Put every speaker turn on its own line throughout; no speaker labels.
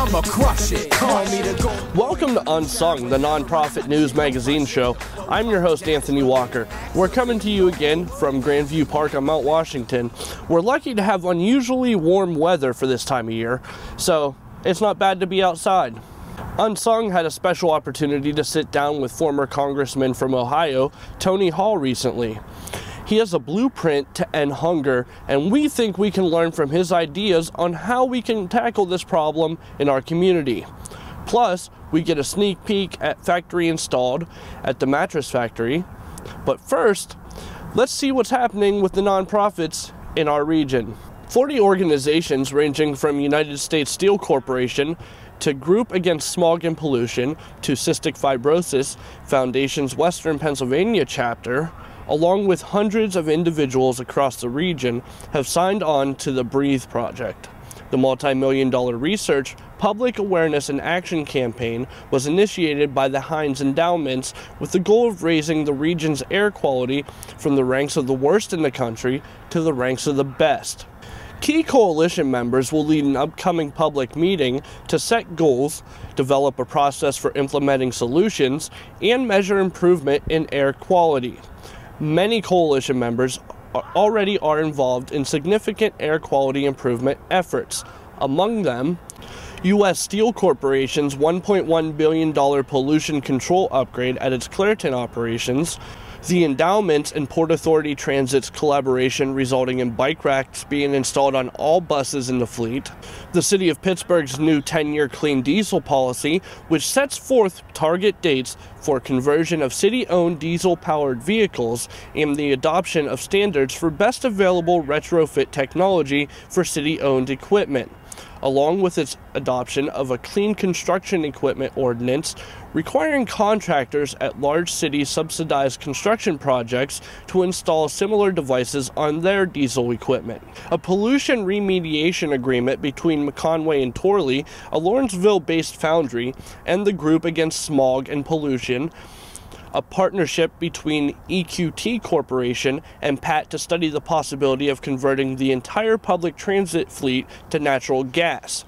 I'ma crush it. Call me the go.
Welcome to Unsung, the nonprofit news magazine show. I'm your host, Anthony Walker. We're coming to you again from Grandview Park on Mount Washington. We're lucky to have unusually warm weather for this time of year, so it's not bad to be outside. Unsung had a special opportunity to sit down with former Congressman from Ohio, Tony Hall, recently. He has a blueprint to end hunger, and we think we can learn from his ideas on how we can tackle this problem in our community. Plus, we get a sneak peek at factory installed at the Mattress Factory. But first, let's see what's happening with the nonprofits in our region. 40 organizations ranging from United States Steel Corporation to Group Against Smog and Pollution to Cystic Fibrosis Foundation's Western Pennsylvania chapter, along with hundreds of individuals across the region, have signed on to the Breathe Project. The multi-million-dollar research, public awareness, and action campaign was initiated by the Heinz Endowments with the goal of raising the region's air quality from the ranks of the worst in the country to the ranks of the best. Key coalition members will lead an upcoming public meeting to set goals, develop a process for implementing solutions, and measure improvement in air quality. Many coalition members already are involved in significant air quality improvement efforts. Among them, U.S. Steel Corporation's $1.1 billion pollution control upgrade at its Clairton operations, the Endowments and Port Authority Transit's collaboration resulting in bike racks being installed on all buses in the fleet, the City of Pittsburgh's new 10-year clean diesel policy, which sets forth target dates for conversion of city-owned diesel-powered vehicles, and the adoption of standards for best available retrofit technology for city-owned equipment, along with its adoption of a clean construction equipment ordinance requiring contractors at large city subsidized construction projects to install similar devices on their diesel equipment. A pollution remediation agreement between McConway and Torley, a Lawrenceville-based foundry, and the Group Against Smog and Pollution, a partnership between EQT Corporation and PAT to study the possibility of converting the entire public transit fleet to natural gas.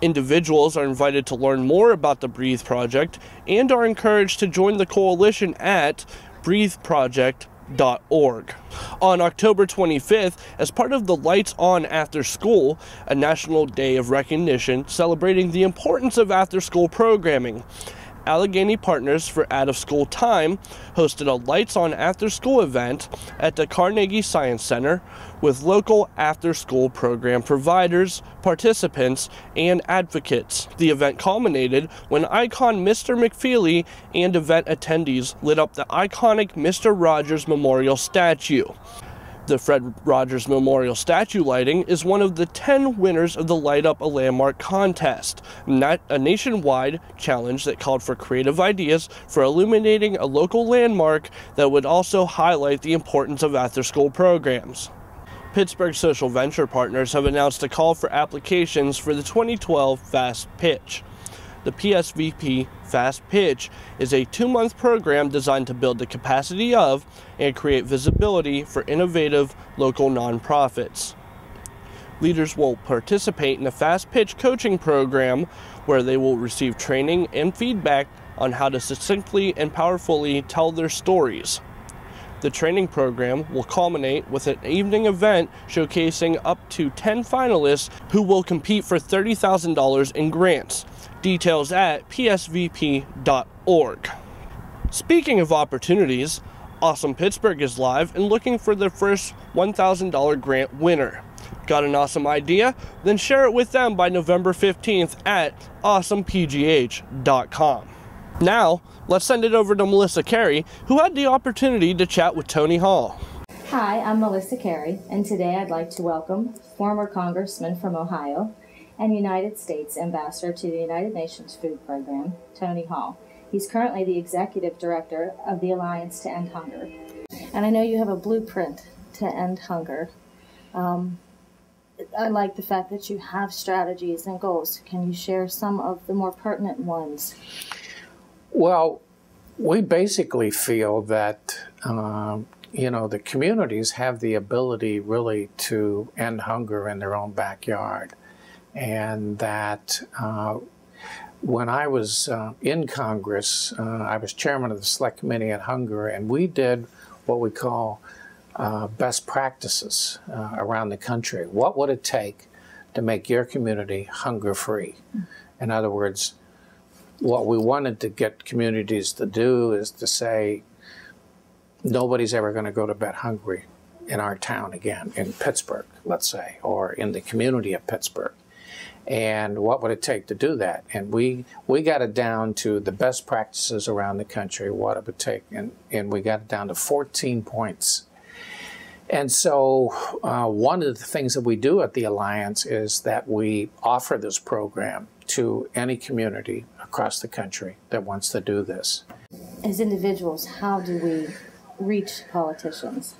Individuals are invited to learn more about the Breathe Project and are encouraged to join the coalition at breatheproject.org. On October 25th, as part of the Lights On After School, a national day of recognition celebrating the importance of after-school programming, Allegheny Partners for Out of School Time hosted a Lights On After School event at the Carnegie Science Center with local after-school program providers, participants, and advocates. The event culminated when icon Mr. McFeely and event attendees lit up the iconic Mr. Rogers Memorial statue. The Fred Rogers Memorial statue lighting is one of the 10 winners of the Light Up a Landmark contest, a nationwide challenge that called for creative ideas for illuminating a local landmark that would also highlight the importance of after-school programs. Pittsburgh Social Venture Partners have announced a call for applications for the 2012 Fast Pitch. The PSVP Fast Pitch is a 2-month program designed to build the capacity of and create visibility for innovative local nonprofits. Leaders will participate in a Fast Pitch coaching program where they will receive training and feedback on how to succinctly and powerfully tell their stories. The training program will culminate with an evening event showcasing up to 10 finalists who will compete for $30,000 in grants. Details at psvp.org. Speaking of opportunities, Awesome Pittsburgh is live and looking for their first $1,000 grant winner. Got an awesome idea? Then share it with them by November 15th at awesomepgh.com. Now, let's send it over to Melissa Carey, who had the opportunity to chat with Tony Hall.
Hi, I'm Melissa Carey, and today I'd like to welcome former Congressman from Ohio and United States Ambassador to the United Nations Food Program, Tony Hall. He's currently the Executive Director of the Alliance to End Hunger. And I know you have a blueprint to end hunger. I like the fact that you have strategies and goals. Can you share some of the more pertinent ones?
Well, we basically feel that, the communities have the ability really to end hunger in their own backyard. and that when I was in Congress, I was chairman of the Select Committee on Hunger, and we did what we call best practices around the country. What would it take to make your community hunger-free? In other words, what we wanted to get communities to do is to say, nobody's ever going to go to bed hungry in our town again, in Pittsburgh, let's say, or in the community of Pittsburgh. And what would it take to do that? And we got it down to the best practices around the country, what it would take, and we got it down to 14 points. And so one of the things that we do at the Alliance is that we offer this program to any community across the country that wants to do this.
As individuals, how do we reach politicians?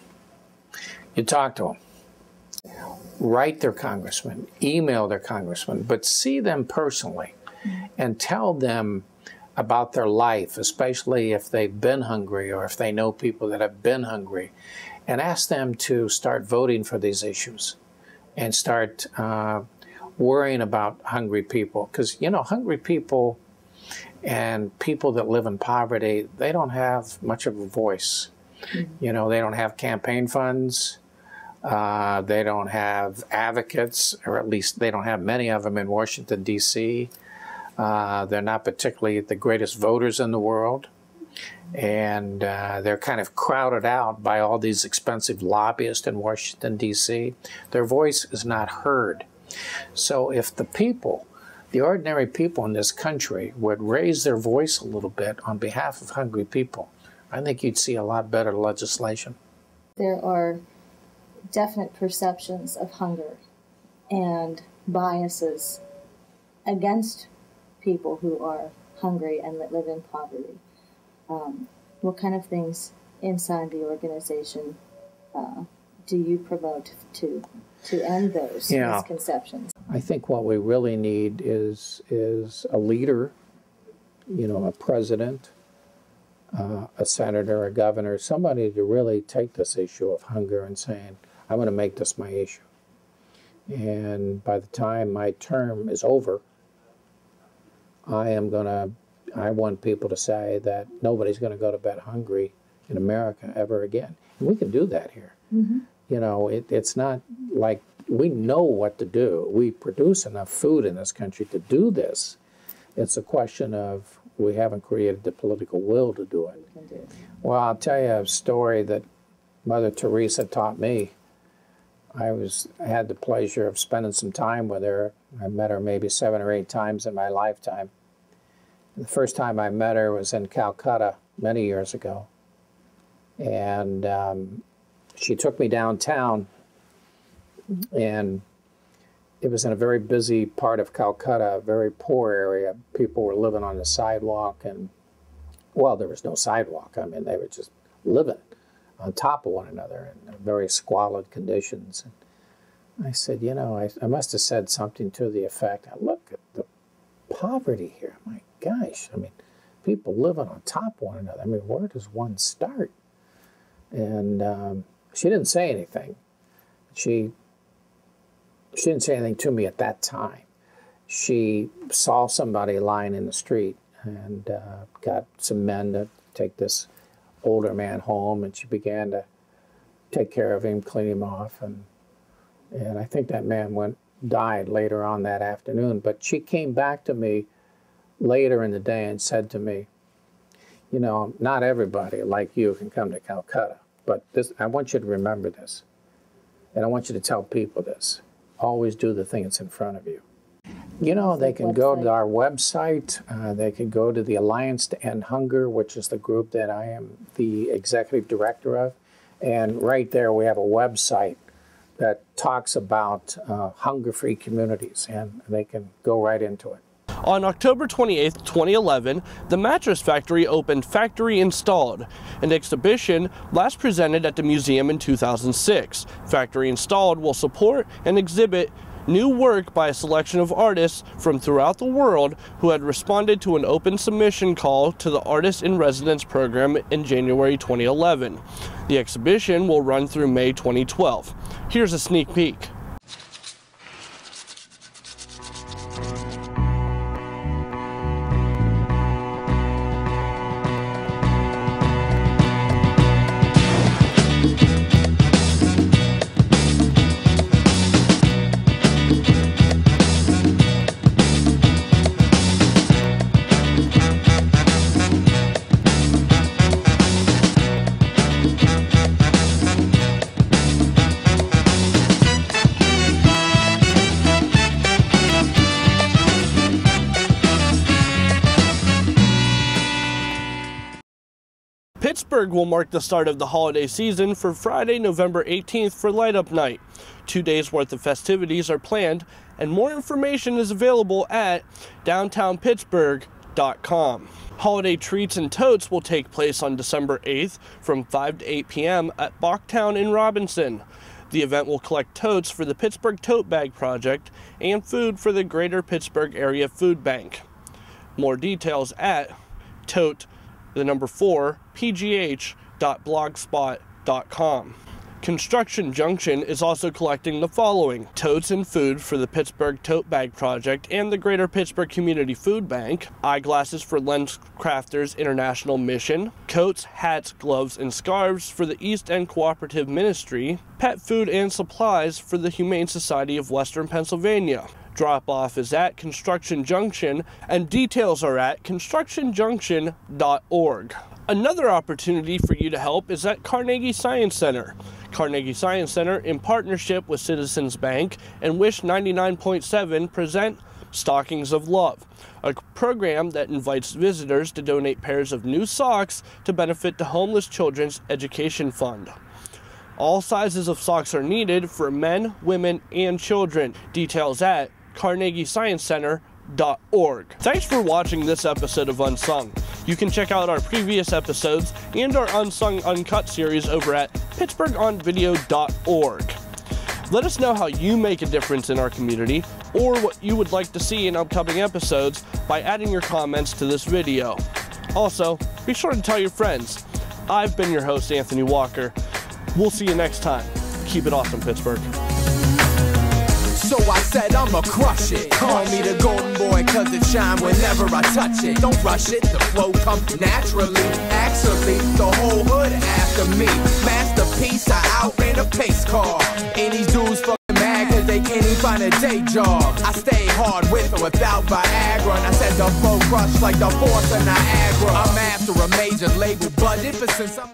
You talk to them. Write their congressman, email their congressman, but see them personally and tell them about their life, especially if they've been hungry or if they know people that have been hungry, and ask them to start voting for these issues and start worrying about hungry people. Because, you know, hungry people and people that live in poverty, they don't have much of a voice. You know, they don't have campaign funds. They don't have advocates, or at least they don't have many of them in Washington, D.C. They're not particularly the greatest voters in the world. And they're kind of crowded out by all these expensive lobbyists in Washington, D.C. Their voice is not heard. So if the people, the ordinary people in this country, would raise their voice a little bit on behalf of hungry people, I think you'd see a lot better legislation.
There are definite perceptions of hunger and biases against people who are hungry and that live in poverty. What kind of things inside the organization do you promote to end those misconceptions?
I think what we really need is a leader, you know, a president, a senator, a governor, somebody to really take this issue of hunger and saying, I'm going to make this my issue. And by the time my term is over, I want people to say that nobody's going to go to bed hungry in America ever again. And we can do that here. Mm-hmm. You know, it's not like we know what to do. We produce enough food in this country to do this. It's a question of we haven't created the political will to do it. Well, I'll tell you a story that Mother Teresa taught me. I had the pleasure of spending some time with her. I met her maybe 7 or 8 times in my lifetime. The first time I met her was in Calcutta many years ago. And she took me downtown, and it was in a very busy part of Calcutta, a very poor area. People were living on the sidewalk, and, well, there was no sidewalk. I mean, they were just living on top of one another in very squalid conditions. And I said, you know, I must have said something to the effect, look at the poverty here. My gosh, I mean, people living on top of one another. I mean, where does one start? And she didn't say anything. She didn't say anything to me at that time. She saw somebody lying in the street and got some men to take this older man home, and she began to take care of him, clean him off, and I think that man died later on that afternoon. But she came back to me later in the day and said to me, you know, not everybody like you can come to Calcutta, but I want you to remember this, and I want you to tell people this. Always do the thing that's in front of you. You know, they can go to our website. They can go to the Alliance to End Hunger, which is the group that I am the executive director of. And right there we have a website that talks about hunger-free communities, and they can go right into it.
On October 28, 2011, the Mattress Factory opened Factory Installed, an exhibition last presented at the museum in 2006. Factory Installed will support and exhibit new work by a selection of artists from throughout the world who had responded to an open submission call to the Artist in Residence program in January 2011. The exhibition will run through May 2012. Here's a sneak peek. Pittsburgh will mark the start of the holiday season for Friday, November 18th for Light Up Night. 2 days worth of festivities are planned, and more information is available at downtownpittsburgh.com. Holiday treats and totes will take place on December 8th from 5 to 8 p.m. at Bachtown in Robinson. The event will collect totes for the Pittsburgh Tote Bag Project and food for the Greater Pittsburgh Area Food Bank. More details at tote4pgh.blogspot.com. Construction Junction is also collecting the following: totes and food for the Pittsburgh Tote Bag Project and the Greater Pittsburgh Community Food Bank, eyeglasses for Lens Crafters International Mission, coats, hats, gloves, and scarves for the East End Cooperative Ministry, pet food and supplies for the Humane Society of Western Pennsylvania. Drop-off is at Construction Junction, and details are at constructionjunction.org. Another opportunity for you to help is at Carnegie Science Center. Carnegie Science Center, in partnership with Citizens Bank and Wish 99.7, present Stockings of Love, a program that invites visitors to donate pairs of new socks to benefit the Homeless Children's Education Fund. All sizes of socks are needed for men, women, and children. Details at carnegiesciencecenter.org. Thanks for watching this episode of Unsung. You can check out our previous episodes and our Unsung Uncut series over at pittsburghonvideo.org. Let us know how you make a difference in our community or what you would like to see in upcoming episodes by adding your comments to this video. Also, be sure to tell your friends. I've been your host, Anthony Walker. We'll see you next time. Keep it awesome, Pittsburgh.
So I said I'ma crush it. Call me the golden boy cause it shine whenever I touch it. Don't rush it, the flow comes naturally. Actually, the whole hood after me. Masterpiece, I outran a pace car. And these dudes fucking mad cause they can't even find a day job. I stay hard with or without Viagra. And I said the flow crush like the force of Niagara. I'm after a major label budget, but since I'm